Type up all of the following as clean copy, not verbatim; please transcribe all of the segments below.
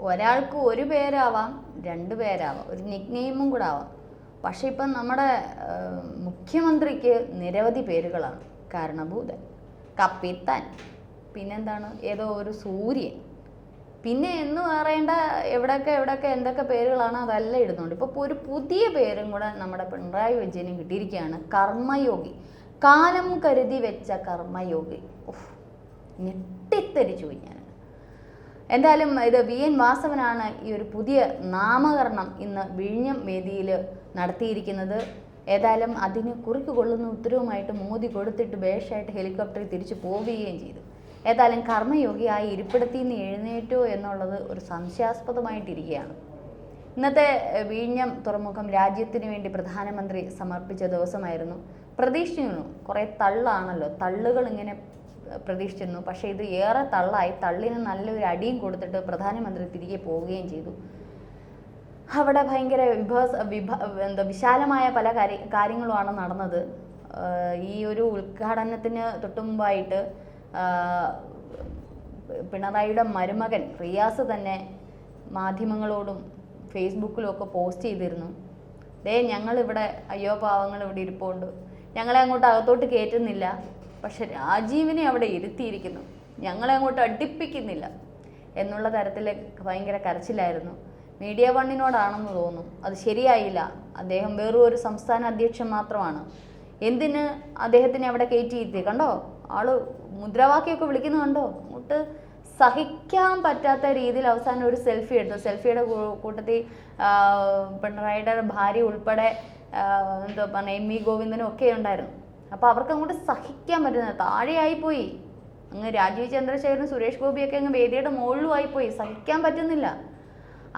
ഒരാൾക്ക് ഒരു പേരാവാം, രണ്ട് പേരാവാം, ഒരു നിക് നെയിമും കൂടെ ആവാം. പക്ഷെ ഇപ്പം നമ്മുടെ മുഖ്യമന്ത്രിക്ക് നിരവധി പേരുകളാണ്. കാരണഭൂതൻ, കപ്പിത്താൻ, പിന്നെന്താണ് ഏതോ ഒരു സൂര്യൻ, പിന്നെ എന്ന് പറയേണ്ട എവിടെയൊക്കെ എന്തൊക്കെ പേരുകളാണ് അതെല്ലാം ഇടുന്നുണ്ട്. ഇപ്പോൾ ഒരു പുതിയ പേരും കൂടെ നമ്മുടെ പിണറായി വിജയനും കിട്ടിയിരിക്കുകയാണ്, കർമ്മയോഗി. കാലം കരുതി വെച്ച കർമ്മയോഗി. ഞെട്ടിത്തെരിച്ചു ഞാൻ. എന്തായാലും ഇത് VN വാസവനാണ് ഈ ഒരു പുതിയ നാമകരണം ഇന്ന് വിഴിഞ്ഞം വേദിയിൽ നടത്തിയിരിക്കുന്നത്. ഏതായാലും അതിന് കുറിക്ക് കൊള്ളുന്ന ഉത്തരവുമായിട്ട് മോദി കൊടുത്തിട്ട് ബേഷായിട്ട് ഹെലികോപ്റ്ററിൽ തിരിച്ചു പോവുകയും ചെയ്തു. ഏതായാലും കർമ്മയോഗി ആ ഇരിപ്പിടത്തിൽ നിന്ന് എഴുന്നേറ്റോ എന്നുള്ളത് ഒരു സംശയാസ്പദമായിട്ടിരിക്കുകയാണ്. ഇന്നത്തെ വിഴിഞ്ഞം തുറമുഖം രാജ്യത്തിന് വേണ്ടി പ്രധാനമന്ത്രി സമർപ്പിച്ച ദിവസമായിരുന്നു. പ്രതീക്ഷിച്ചിരുന്നു, കുറേ തള്ളാണല്ലോ, തള്ളുകൾ ഇങ്ങനെ പ്രതീക്ഷിച്ചിരുന്നു. പക്ഷേ ഇത് ഏറെ തള്ളായി. തള്ളിന് നല്ലൊരു അടിയും കൊടുത്തിട്ട് പ്രധാനമന്ത്രി തിരികെ പോവുകയും ചെയ്തു. അവിടെ ഭയങ്കര വിശാലമായ പല കാര്യങ്ങളുമാണ് നടന്നത്. ഈ ഒരു ഉദ്ഘാടനത്തിന് തൊട്ടുമുമ്പായിട്ട് പിണറായിയുടെ മരുമകൻ റിയാസ് തന്നെ മാധ്യമങ്ങളോടും ഫേസ്ബുക്കിലും ഒക്കെ പോസ്റ്റ് ചെയ്തിരുന്നു, ഞങ്ങളിവിടെ അയ്യോ പാവങ്ങൾ ഇവിടെ ഇരിപ്പുണ്ട്, ഞങ്ങളെ അങ്ങോട്ട് അകത്തോട്ട് കയറ്റുന്നില്ല, പക്ഷെ രാജീവിനെ അവിടെ ഇരുത്തിയിരിക്കുന്നു, ഞങ്ങളെ അങ്ങോട്ട് അടുപ്പിക്കുന്നില്ല എന്നുള്ള തരത്തിൽ ഭയങ്കര കരച്ചിലായിരുന്നു. മീഡിയ വണ്ണിനോടാണെന്ന് തോന്നുന്നു. അത് ശരിയായില്ല. അദ്ദേഹം വേറൊരു ഒരു സംസ്ഥാന അധ്യക്ഷൻ മാത്രമാണ്. എന്തിന് അദ്ദേഹത്തിനെ അവിടെ കയറ്റിയിരുത്തി? കണ്ടോ, ആള് മുദ്രാവാക്യമൊക്കെ വിളിക്കുന്നത് കണ്ടോ? അങ്ങോട്ട് സഹിക്കാൻ പറ്റാത്ത രീതിയിൽ അവസാനം ഒരു സെൽഫി എടുത്തു. സെൽഫിയുടെ കൂട്ടത്തിൽ പിണറായിയുടെ ഭാര്യ ഉൾപ്പെടെ എന്താ പറഞ്ഞ എം വി ഗോവിന്ദനും ഒക്കെ ഉണ്ടായിരുന്നു. അപ്പോൾ അവർക്ക് അങ്ങോട്ട് സഹിക്കാൻ പറ്റുന്നത് താഴെയായിപ്പോയി. അങ്ങ് രാജീവ് ചന്ദ്രശേഖരനും സുരേഷ് ഗോപിയൊക്കെ അങ്ങ് വേദിയുടെ മുകളിലും ആയിപ്പോയി. സഹിക്കാൻ പറ്റുന്നില്ല.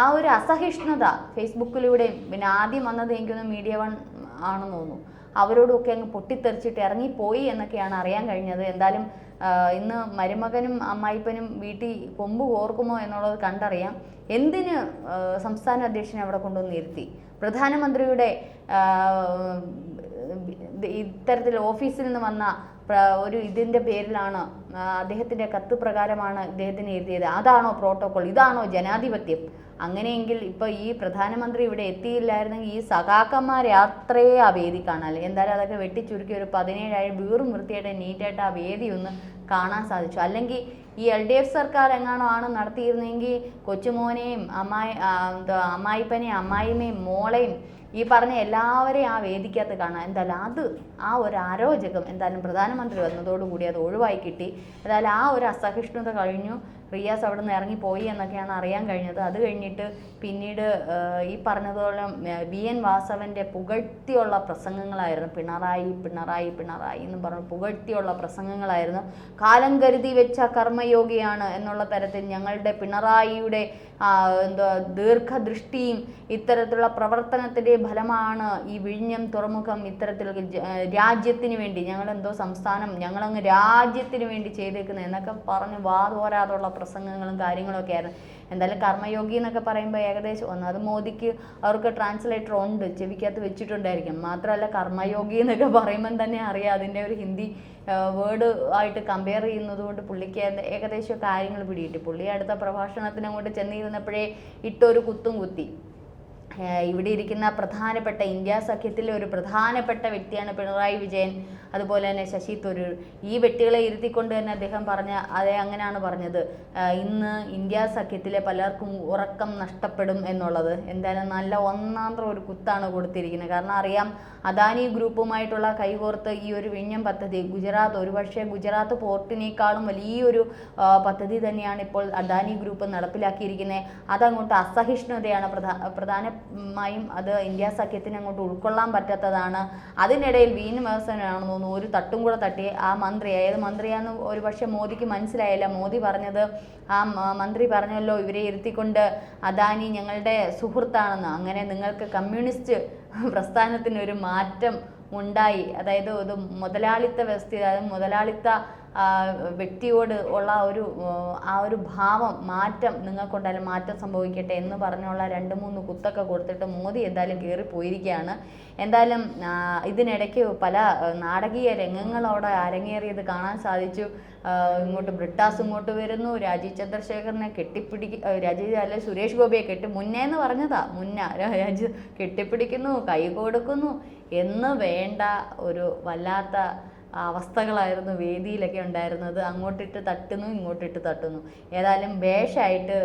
ആ ഒരു അസഹിഷ്ണുത ഫേസ്ബുക്കിലൂടെയും പിന്നെ ആദ്യം വന്നത് എനിക്കൊന്ന് മീഡിയ വൺ ആണെന്ന് തോന്നുന്നു, അവരോടൊക്കെ അങ്ങ് പൊട്ടിത്തെറിച്ചിട്ട് ഇറങ്ങിപ്പോയി എന്നൊക്കെയാണ് അറിയാൻ കഴിഞ്ഞത്. എന്തായാലും ഇന്ന് മരുമകനും അമ്മായിപ്പനും വീട്ടിൽ കൊമ്പ് കോർക്കുമോ എന്നുള്ളത് കണ്ടറിയാം. എന്തിന് സംസ്ഥാന അധ്യക്ഷനെ അവിടെ കൊണ്ടുവന്ന് ഇരുത്തി? പ്രധാനമന്ത്രിയുടെ ഇത്തരത്തിൽ ഓഫീസിൽ നിന്ന് വന്ന ഒരു ഇതിൻ്റെ പേരിലാണ്, അദ്ദേഹത്തിൻ്റെ കത്ത് പ്രകാരമാണ് ഇദ്ദേഹത്തിന് എഴുതിയത്. അതാണോ പ്രോട്ടോകോൾ? ഇതാണോ ജനാധിപത്യം? അങ്ങനെയെങ്കിൽ ഇപ്പോൾ ഈ പ്രധാനമന്ത്രി ഇവിടെ എത്തിയില്ലായിരുന്നെങ്കിൽ ഈ സഖാക്കന്മാരെ അത്രേ ആ വേദി കാണാല്ലേ. എന്തായാലും അതൊക്കെ വെട്ടിച്ചുരുക്കി ഒരു 17 വീറും വൃത്തിയായിട്ട് നീറ്റായിട്ട് ആ വേദി ഒന്ന് കാണാൻ സാധിച്ചു. അല്ലെങ്കിൽ ഈ LDF സർക്കാർ എങ്ങാണോ ആണ് നടത്തിയിരുന്നെങ്കിൽ കൊച്ചുമോനെയും അമ്മായിപ്പനെയും അമ്മായിമ്മയും മോളെയും ഈ പറഞ്ഞ എല്ലാവരെയും ആ വേദിക്കകത്ത് കാണാം. എന്തായാലും അത് ആ ഒരു അരോചകം എന്തായാലും പ്രധാനമന്ത്രി വന്നതോടുകൂടി അത് ഒഴിവായി കിട്ടി. എന്തായാലും ആ ഒരു അസഹിഷ്ണുത കഴിഞ്ഞു. റിയാസ് അവിടെ നിന്ന് ഇറങ്ങിപ്പോയി എന്നൊക്കെയാണ് അറിയാൻ കഴിഞ്ഞത്. അത് കഴിഞ്ഞിട്ട് പിന്നീട് ഈ പറഞ്ഞതുപോലെ VN വാസവൻ്റെ പുകഴ്ത്തിയുള്ള പ്രസംഗങ്ങളായിരുന്നു. പിണറായി പിണറായി പിണറായി എന്ന് പറഞ്ഞ് പുകഴ്ത്തിയുള്ള പ്രസംഗങ്ങളായിരുന്നു. കാലം കരുതി വെച്ച കർമ്മയോഗിയാണ് എന്നുള്ള തരത്തിൽ ഞങ്ങളുടെ പിണറായിയുടെ ദീർഘദൃഷ്ടിയും ഇത്തരത്തിലുള്ള പ്രവർത്തനത്തിൻ്റെ ഫലമാണ് ഈ വിഴിഞ്ഞം തുറമുഖം ഇത്തരത്തിൽ രാജ്യത്തിന് വേണ്ടി ഞങ്ങളെന്തോ സംസ്ഥാനം ഞങ്ങളങ്ങ് രാജ്യത്തിന് വേണ്ടി ചെയ്തേക്കുന്നത് എന്നൊക്കെ പറഞ്ഞ് വാതോരാതുള്ള പ്രസംഗങ്ങളും കാര്യങ്ങളൊക്കെ ആയിരുന്നു. എന്തായാലും കർമ്മയോഗി എന്നൊക്കെ പറയുമ്പോൾ ഏകദേശം ഒന്നത് മോദിക്ക് അവർക്ക് ട്രാൻസ്ലേറ്റർ ഉണ്ട്, ചെവിക്കകത്ത് വെച്ചിട്ടുണ്ടായിരിക്കും. മാത്രമല്ല കർമ്മയോഗി എന്നൊക്കെ പറയുമ്പം തന്നെ അറിയാം അതിൻ്റെ ഒരു ഹിന്ദി വേർഡ് ആയിട്ട് കമ്പയർ ചെയ്യുന്നത് കൊണ്ട് പുള്ളിക്ക് ഏകദേശം കാര്യങ്ങൾ പിടികിട്ടി. പുള്ളി അടുത്ത പ്രഭാഷണത്തിന് അങ്ങോട്ട് ചെന്നിരുന്നപ്പോഴേ ഇട്ടൊരു കുത്തും കുത്തി. ഇവിടെ ഇരിക്കുന്ന പ്രധാനപ്പെട്ട ഇന്ത്യ സഖ്യത്തിലെ ഒരു പ്രധാനപ്പെട്ട വ്യക്തിയാണ് പിണറായി വിജയൻ, അതുപോലെ തന്നെ ശശി തരൂർ. ഈ വ്യക്തികളെ ഇരുത്തിക്കൊണ്ട് തന്നെ അദ്ദേഹം അങ്ങനെയാണ് പറഞ്ഞത്, ഇന്ന് ഇന്ത്യ സഖ്യത്തിലെ പലർക്കും ഉറക്കം നഷ്ടപ്പെടും എന്നുള്ളത്. എന്തായാലും നല്ല ഒന്നാന്തരം ഒരു കുത്താണ് കൊടുത്തിരിക്കുന്നത്. കാരണം അറിയാം, അദാനി ഗ്രൂപ്പുമായിട്ടുള്ള കൈകോർത്ത് ഈ ഒരു വിഴിഞ്ഞം പദ്ധതി ഒരുപക്ഷെ ഗുജറാത്ത് പോർട്ടിനേക്കാളും വലിയൊരു പദ്ധതി തന്നെയാണ് ഇപ്പോൾ അദാനി ഗ്രൂപ്പ് നടപ്പിലാക്കിയിരിക്കുന്നത്. അതങ്ങോട്ട് അസഹിഷ്ണുതയാണ് പ്രധാനമായും അത് ഇന്ത്യ സഖ്യത്തിന് അങ്ങോട്ട് ഉൾക്കൊള്ളാൻ പറ്റാത്തതാണ്. അതിനിടയിൽ VN വാസവനാണെന്ന് തോന്നുന്നു ഒരു തട്ടും കൂടെ തട്ടി ആ മന്ത്രി, ഏത് മന്ത്രിയാണെന്ന് ഒരു പക്ഷേ മോദിക്ക് മനസ്സിലായില്ല. മോദി പറഞ്ഞത് ആ മന്ത്രി പറഞ്ഞല്ലോ ഇവരെ ഇരുത്തിക്കൊണ്ട് അദാനി ഞങ്ങളുടെ സുഹൃത്താണെന്ന്. അങ്ങനെ നിങ്ങൾക്ക് കമ്മ്യൂണിസ്റ്റ് പ്രസ്ഥാനത്തിനൊരു മാറ്റം ഉണ്ടായി. അതായത് ഒരു മുതലാളിത്ത വ്യവസ്ഥ, അതായത് മുതലാളിത്ത വ്യക്തിയോട് ഉള്ള ആ ഒരു ഭാവം മാറ്റം നിങ്ങൾക്കുണ്ടായാലും മാറ്റം സംഭവിക്കട്ടെ എന്ന് പറഞ്ഞുള്ള 2-3 കുത്തൊക്കെ കൊടുത്തിട്ട് മോദി എന്തായാലും കയറിപ്പോയിരിക്കുകയാണ്. എന്തായാലും ഇതിനിടയ്ക്ക് പല നാടകീയ രംഗങ്ങളോടെ അരങ്ങേറിയത് കാണാൻ സാധിച്ചു. ഇങ്ങോട്ട് ബ്രിട്ടാസ് ഇങ്ങോട്ട് വരുന്നു, രാജീവ് ചന്ദ്രശേഖരനെ സുരേഷ് ഗോപിയെ മുന്നേന്ന് പറഞ്ഞതാ, രാജീവ് കെട്ടിപ്പിടിക്കുന്നു, കൈ കൊടുക്കുന്നു എന്ന് വേണ്ട ഒരു വല്ലാത്ത അവസ്ഥകളായിരുന്നു വേദിയിലൊക്കെ ഉണ്ടായിരുന്നത്. അങ്ങോട്ടിട്ട് തട്ടുന്നു, ഇങ്ങോട്ടിട്ട് തട്ടുന്നു. ഏതായാലും ബേഷായിട്ട്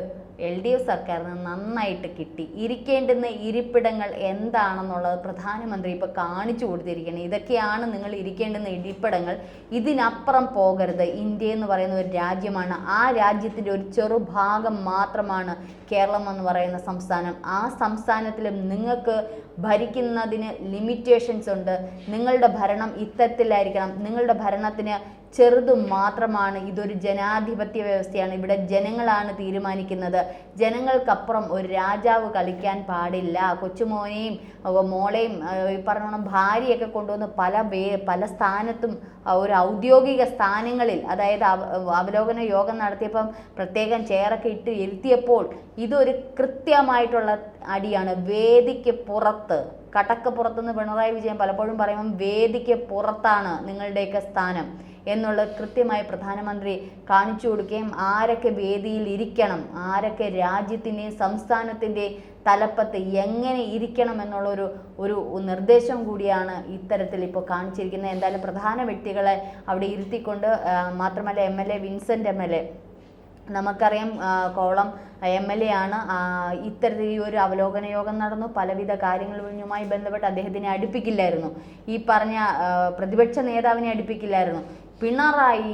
LDF സർക്കാരിന് നന്നായിട്ട് കിട്ടി. ഇരിക്കേണ്ടുന്ന ഇരിപ്പിടങ്ങൾ എന്താണെന്നുള്ളത് പ്രധാനമന്ത്രി ഇപ്പോൾ കാണിച്ചു കൊടുത്തിരിക്കുകയാണ്. ഇതൊക്കെയാണ് നിങ്ങൾ ഇരിക്കേണ്ടുന്ന ഇരിപ്പിടങ്ങൾ, ഇതിനപ്പുറം പോകരുത്. ഇന്ത്യ എന്ന് പറയുന്ന ഒരു രാജ്യമാണ്, ആ രാജ്യത്തിൻ്റെ ഒരു ചെറുഭാഗം മാത്രമാണ് കേരളം എന്ന് പറയുന്ന സംസ്ഥാനം. ആ സംസ്ഥാനത്തിലും നിങ്ങൾക്ക് ഭരിക്കുന്നതിന് ലിമിറ്റേഷൻസ് ഉണ്ട്. നിങ്ങളുടെ ഭരണം ഇത്തരത്തിലായിരിക്കണം, നിങ്ങളുടെ ഭരണത്തിന് ചെറുതും മാത്രമാണ്. ഇതൊരു ജനാധിപത്യ വ്യവസ്ഥയാണ്, ഇവിടെ ജനങ്ങളാണ് തീരുമാനിക്കുന്നത്. ജനങ്ങൾക്കപ്പുറം ഒരു രാജാവ് കളിക്കാൻ പാടില്ല. കൊച്ചുമോനെയും മോളെയും ഈ പറഞ്ഞോണം ഭാര്യയൊക്കെ കൊണ്ടുവന്ന് പല സ്ഥാനത്തും ഒരു ഔദ്യോഗിക സ്ഥാനങ്ങളിൽ, അതായത് അവലോകന യോഗം നടത്തിയപ്പം പ്രത്യേകം ചെയറൊക്കെ ഇട്ട് ഇരുത്തിയപ്പോൾ ഇതൊരു കൃത്യമായിട്ടുള്ള അടിയാണ്. വേദിക്ക് പുറത്ത്, കടക്കപ്പുറത്തുനിന്ന് പിണറായി വിജയൻ പലപ്പോഴും പറയുമ്പം വേദിക്ക് പുറത്താണ് നിങ്ങളുടെയൊക്കെ സ്ഥാനം എന്നുള്ളത് കൃത്യമായി പ്രധാനമന്ത്രി കാണിച്ചു കൊടുക്കുകയും ആരൊക്കെ വേദിയിൽ ഇരിക്കണം, ആരൊക്കെ രാജ്യത്തിൻ്റെയും സംസ്ഥാനത്തിൻ്റെയും തലപ്പത്ത് എങ്ങനെ ഇരിക്കണം എന്നുള്ളൊരു നിർദ്ദേശം കൂടിയാണ് ഇത്തരത്തിൽ ഇപ്പോൾ കാണിച്ചിരിക്കുന്നത്. എന്തായാലും പ്രധാന വ്യക്തികളെ അവിടെ ഇരുത്തിക്കൊണ്ട്, മാത്രമല്ല MLA വിൻസെൻ്റ് MLA നമുക്കറിയാം കോളം MLA ആണ്. ഇത്തരത്തിൽ ഈ ഒരു അവലോകന യോഗം നടന്നു. പലവിധ കാര്യങ്ങളുമായി ബന്ധപ്പെട്ട് അദ്ദേഹത്തിനെ അടുപ്പിക്കില്ലായിരുന്നു, ഈ പറഞ്ഞ പ്രതിപക്ഷ നേതാവിനെ അടുപ്പിക്കില്ലായിരുന്നു. പിണറായി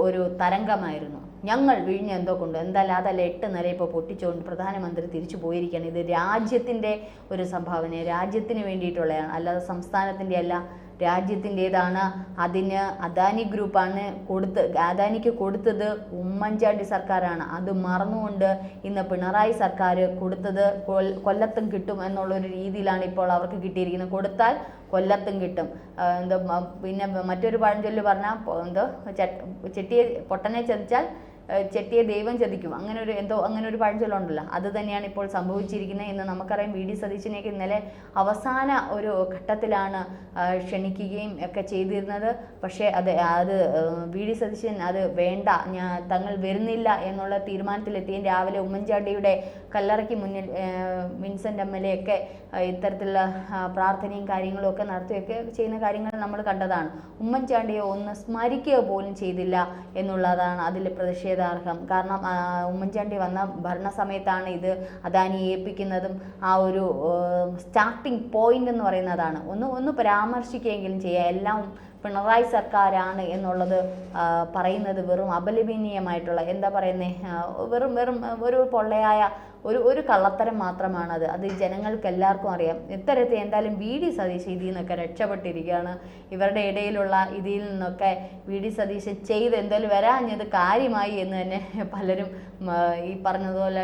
ഒരു തരംഗമായിരുന്നു. ഞങ്ങൾ വിഴിഞ്ഞ എന്തോ കൊണ്ട് എന്തായാലും അതല്ല 8 നില ഇപ്പോൾ പൊട്ടിച്ചുകൊണ്ട് പ്രധാനമന്ത്രി തിരിച്ചു പോയിരിക്കുകയാണ്. ഇത് രാജ്യത്തിൻ്റെ ഒരു സംഭാവന, രാജ്യത്തിന് വേണ്ടിയിട്ടുള്ളതാണ്, അല്ലാതെ സംസ്ഥാനത്തിൻ്റെ അല്ല, രാജ്യത്തിൻ്റേതാണ്. അതിന് അദാനി ഗ്രൂപ്പാണ് അദാനിക്ക് കൊടുത്തത് ഉമ്മൻചാണ്ടി സർക്കാരാണ്. അത് മറന്നുകൊണ്ട് ഇന്ന് പിണറായി സർക്കാർ കൊടുത്തത് കൊല്ലത്തും കിട്ടും എന്നുള്ളൊരു രീതിയിലാണ് ഇപ്പോൾ അവർക്ക് കിട്ടിയിരിക്കുന്നത്. കൊടുത്താൽ കൊല്ലത്തും കിട്ടും. പിന്നെ മറ്റൊരു പഴഞ്ചൊല്ല് പറഞ്ഞാൽ പൊട്ടനെ ചതിച്ചാൽ ചെട്ടിയെ ദൈവം ചതിക്കും, അങ്ങനെ ഒരു പഴഞ്ചൊല്ലുണ്ടല്ലോ, അത് തന്നെയാണ് ഇപ്പോൾ സംഭവിച്ചിരിക്കുന്നത്. ഇന്ന് നമുക്കറിയാം VD സതീശനെയൊക്കെ ഇന്നലെ അവസാന ഒരു ഘട്ടത്തിലാണ് ക്ഷണിക്കുകയും ഒക്കെ ചെയ്തിരുന്നത്. പക്ഷേ അത് VD സതീശൻ അത് വേണ്ട, തങ്ങൾ വരുന്നില്ല എന്നുള്ള തീരുമാനത്തിലെത്തിയും രാവിലെ ഉമ്മൻചാണ്ടിയുടെ കല്ലറയ്ക്ക് മുന്നിൽ വിൻസെൻ്റ് MLA ഒക്കെ ഇത്തരത്തിലുള്ള പ്രാർത്ഥനയും കാര്യങ്ങളും ഒക്കെ നടത്തുകയൊക്കെ ചെയ്യുന്ന കാര്യങ്ങൾ നമ്മൾ കണ്ടതാണ്. ഉമ്മൻചാണ്ടിയെ ഒന്ന് സ്മരിക്കുക പോലും ചെയ്തില്ല എന്നുള്ളതാണ് അതിൽ പ്രതിഷേധാർഹം. കാരണം ഉമ്മൻചാണ്ടി വന്ന ഭരണസമയത്താണ് ഇത് അദാനിയെ ഏൽപ്പിക്കുന്നതും ആ ഒരു സ്റ്റാർട്ടിംഗ് പോയിന്റ് എന്ന് പറയുന്നതാണ്. ഒന്ന് പരാമർശിക്കുകയെങ്കിലും ചെയ്യുക. എല്ലാം പിണറായി സർക്കാരാണ് എന്നുള്ളത് പറയുന്നത് വെറും അപലപനീയമായിട്ടുള്ള, എന്താ പറയുന്നത്, വെറും ഒരു പൊള്ളയായ ഒരു കള്ളത്തരം മാത്രമാണത്. അത് ജനങ്ങൾക്ക് എല്ലാവർക്കും അറിയാം. ഇത്തരത്തിൽ എന്തായാലും VD സതീശ് ഇതിൽ നിന്നൊക്കെ രക്ഷപ്പെട്ടിരിക്കുകയാണ്. ഇവരുടെ ഇടയിലുള്ള ഇതിൽ നിന്നൊക്കെ VD സതീശ് ചെയ്ത് എന്തായാലും വരാഞ്ഞത് കാര്യമായി എന്ന് തന്നെ പലരും ഈ പറഞ്ഞതുപോലെ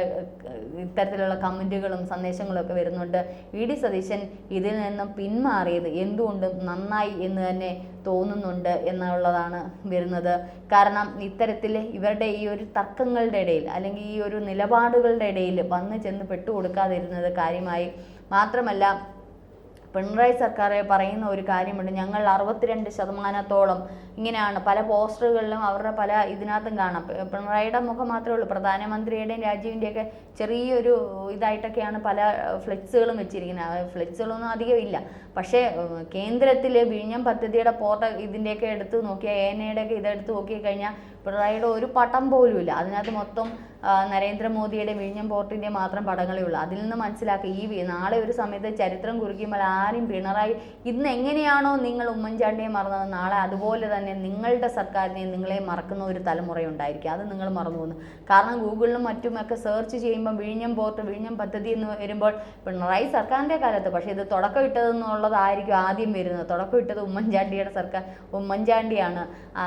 ഇത്തരത്തിലുള്ള കമൻറ്റുകളും സന്ദേശങ്ങളും ഒക്കെ വരുന്നുണ്ട്. VD സതീശൻ ഇതിൽ നിന്നും പിന്മാറിയത് എന്തുകൊണ്ടും നന്നായി എന്ന് തന്നെ തോന്നുന്നുണ്ട് എന്നുള്ളതാണ് വരുന്നത്. കാരണം ഇത്തരത്തിൽ ഇവരുടെ ഈ ഒരു തർക്കങ്ങളുടെ ഇടയിൽ അല്ലെങ്കിൽ ഈ ഒരു നിലപാടുകളുടെ ഇടയിൽ വന്ന് ചെന്ന് പെട്ടുകൊടുക്കാതിരുന്നത് കാര്യമായി. മാത്രമല്ല പിണറായി സർക്കാർ പറയുന്ന ഒരു കാര്യമുണ്ട്, ഞങ്ങൾ 62% ഇങ്ങനെയാണ്. പല പോസ്റ്ററുകളിലും അവരുടെ പല ഇതിനകത്തും കാണാം പിണറായിയുടെ മുഖം മാത്രമേ ഉള്ളൂ, പ്രധാനമന്ത്രിയുടെയും രാജീവിൻ്റെയൊക്കെ ചെറിയൊരു ഇതായിട്ടൊക്കെയാണ് പല ഫ്ലെക്സുകളും വെച്ചിരിക്കുന്നത്. ഫ്ലെക്സുകളൊന്നും അധികം ഇല്ല. പക്ഷേ കേന്ദ്രത്തിൽ വിഴിഞ്ഞം പദ്ധതിയുടെ ഇതിൻ്റെയൊക്കെ എടുത്ത് നോക്കിയാൽ ANAയുടെയൊക്കെ ഇതെടുത്ത് നോക്കിക്കഴിഞ്ഞാൽ പിണറായിയുടെ ഒരു പടം പോലും ഇല്ല. അതിനകത്ത് മൊത്തം നരേന്ദ്രമോദിയുടെ വിഴിഞ്ഞം പോർട്ടിൻ്റെ മാത്രം പടങ്ങളേ ഉള്ളൂ. അതിൽ നിന്ന് മനസ്സിലാക്കി ഈ നാളെ ഒരു സമയത്ത് ചരിത്രം കുറിക്കുമ്പോൾ ആരും പിണറായി ഇന്ന് എങ്ങനെയാണോ നിങ്ങൾ ഉമ്മൻചാണ്ടിയെ മറന്നത്, നാളെ അതുപോലെ തന്നെ നിങ്ങളുടെ സർക്കാരിനെ നിങ്ങളെ മറക്കുന്ന ഒരു തലമുറയുണ്ടായിരിക്കും. അത് നിങ്ങൾ മറന്നു പോകുന്നു. കാരണം ഗൂഗിളിലും മറ്റുമൊക്കെ സെർച്ച് ചെയ്യുമ്പോൾ വിഴിഞ്ഞം പോർട്ട്, വിഴിഞ്ഞം പദ്ധതി എന്ന് വരുമ്പോൾ പിണറായി സർക്കാരിൻ്റെ കാലത്ത്, പക്ഷേ ഇത് തുടക്കം ഇട്ടതെന്നുള്ളതായിരിക്കും ആദ്യം വരുന്നത്. തുടക്കം ഇട്ടത് ഉമ്മൻചാണ്ടിയുടെ സർക്കാർ, ഉമ്മൻചാണ്ടിയാണ്,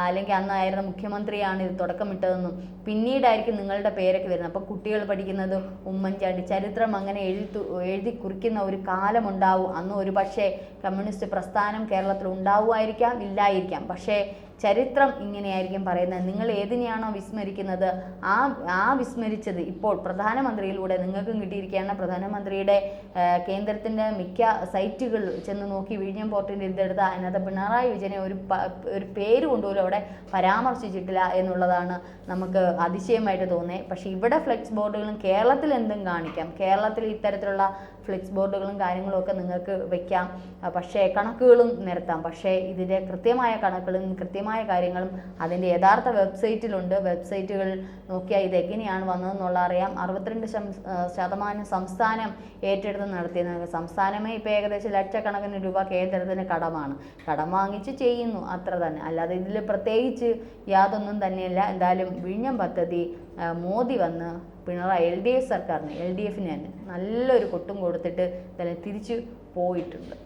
അല്ലെങ്കിൽ അന്നായിരുന്ന മുഖ്യമന്ത്രിയാണ് ഇത് തുടക്കമിട്ടതെന്നും പിന്നീടായിരിക്കും നിങ്ങളുടെ പേരൊക്കെ വരുന്നത്. അപ്പോൾ കുട്ടികൾ പഠിക്കുന്നത് ഉമ്മൻചാണ്ടി. ചരിത്രം അങ്ങനെ എഴുതി കുറിക്കുന്ന ഒരു കാലമുണ്ടാവും. അന്ന് ഒരു പക്ഷേ കമ്മ്യൂണിസ്റ്റ് പ്രസ്ഥാനം കേരളത്തിൽ ഉണ്ടാവുമായിരിക്കാം, ഇല്ലായിരിക്കാം. പക്ഷേ ചരിത്രം ഇങ്ങനെയായിരിക്കും പറയുന്നത്. നിങ്ങൾ ഏതിനെയാണോ വിസ്മരിക്കുന്നത് ആ വിസ്മരിച്ചത് ഇപ്പോൾ പ്രധാനമന്ത്രിയിലൂടെ നിങ്ങൾക്കും കിട്ടിയിരിക്കുകയാണ്. പ്രധാനമന്ത്രിയുടെ കേന്ദ്രത്തിൻ്റെ മിക്ക സൈറ്റുകൾ ചെന്ന് നോക്കി വിഴിഞ്ഞം പോർട്ടിൻ്റെ ഇതെടുത്ത് അതിനകത്ത് പിണറായി വിജയനെ ഒരു പേര് കൊണ്ടുപോലും അവിടെ പരാമർശിച്ചിട്ടില്ല എന്നുള്ളതാണ് നമുക്ക് അതിശയമായിട്ട് തോന്നിയത്. പക്ഷേ ഇവിടെ ഫ്ലെക്സ് ബോർഡുകളും കേരളത്തിൽ എന്തും കാണിക്കാം, കേരളത്തിൽ ഇത്തരത്തിലുള്ള ഫ്ലെക്സ് ബോർഡുകളും കാര്യങ്ങളും ഒക്കെ നിങ്ങൾക്ക് വയ്ക്കാം, പക്ഷേ കണക്കുകളും നിരത്താം. പക്ഷേ ഇതിൻ്റെ കൃത്യമായ കണക്കുകളും കൃത്യമായ കാര്യങ്ങളും അതിൻ്റെ യഥാർത്ഥ വെബ്സൈറ്റിലുണ്ട്. വെബ്സൈറ്റുകൾ നോക്കിയാൽ ഇത് എങ്ങനെയാണ് വന്നതെന്നുള്ള അറിയാം. 62% സംസ്ഥാനം ഏറ്റെടുത്ത് നടത്തിയത്. സംസ്ഥാനമേ ഇപ്പോൾ ഏകദേശം ലക്ഷക്കണക്കിന് രൂപ കേന്ദ്രത്തിന് കടമാണ്. കടം വാങ്ങിച്ച് ചെയ്യുന്നു, അത്ര തന്നെ. അല്ലാതെ ഇതിൽ പ്രത്യേകിച്ച് യാതൊന്നും തന്നെയല്ല. എന്തായാലും വിഴിഞ്ഞം പദ്ധതി മോദി വന്ന് പിണറായി LDF സർക്കാരിന് LDFന് തന്നെ നല്ലൊരു കൊട്ടും കൊടുത്തിട്ട് തന്നെ തിരിച്ചു പോയിട്ടുണ്ട്.